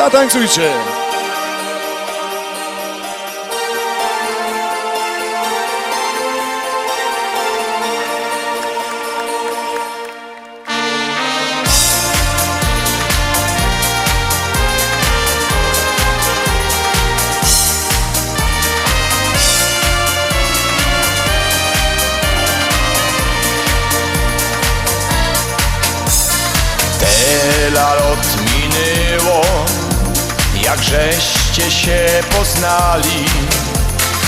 Zatańcujcie! Tyle lat minęło, jak żeście się poznali,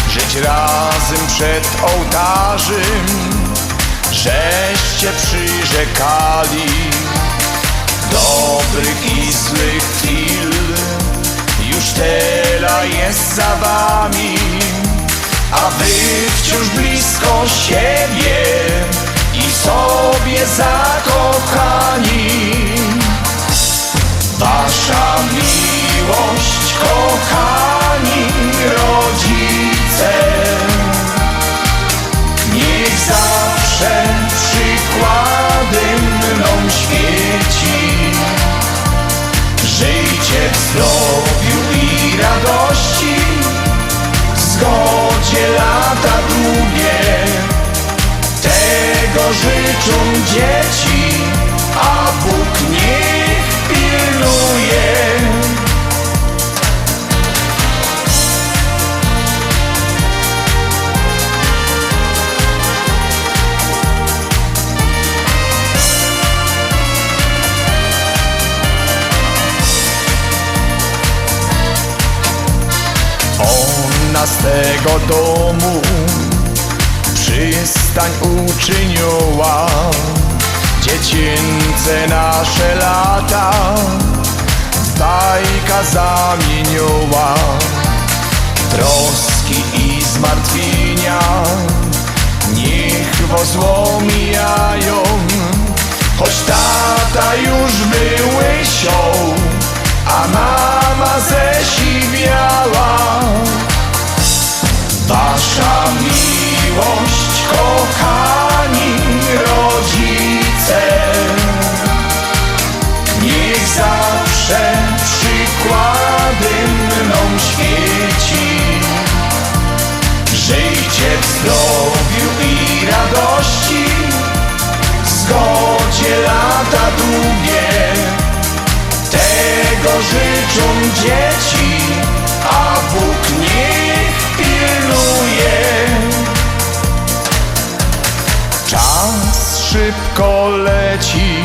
żyć razem przed ołtarzem, żeście przyrzekali. Dobrych i złych chwil już tyle jest za wami, a wy wciąż blisko siebie i sobie zakochani. Wasza miłość, kochani rodzice, niech zawsze przykładem mną świeci. Żyjcie w zdrowiu i radości, w zgodzie lata długie. Tego życzą dzieci, a Bóg niech pilnuje. Ona z tego domu przystań uczyniła, dziecięce nasze lata bajka zamieniła. Troski i zmartwienia niech was omijają, choć tata już był łysią, a mama zesiwiała. Wasza miłość, kochani rodzice, niech zawsze przykładem mną świeci. Żyjcie w zdrowiu i radości, w zgodzie lata długie. Tego życzą dzieci, a Bóg niech pilnuje. Czas szybko leci,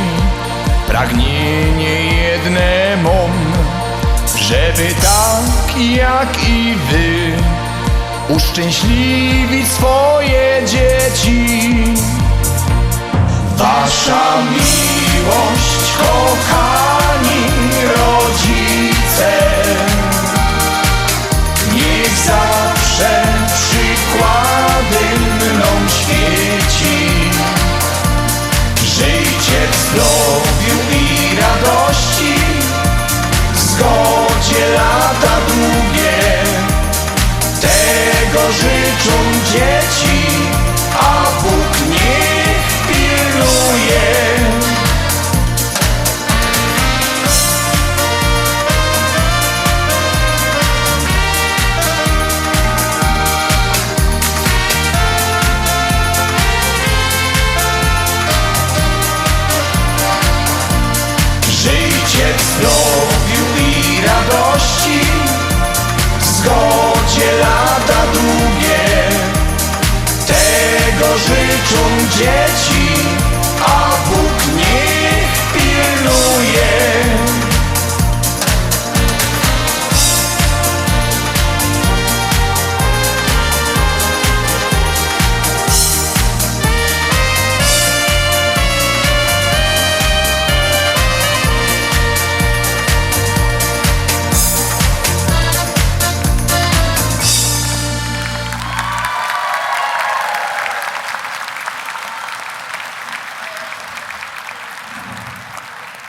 pragnienie jedne mam, żeby tak jak i wy uszczęśliwić swoje dzieci. Wasza miłość, kochani rodzice, niech zawsze przykładem mną świeci. Żyjcie w zdrowiu i radości, w zgodzie lata długie. Tego życzą dzieci, a Bóg niech pilnuje. Żyjcie w zdrowiu i radości, w zgodzie lata długie. Tego życzą dzieci, a Bóg nie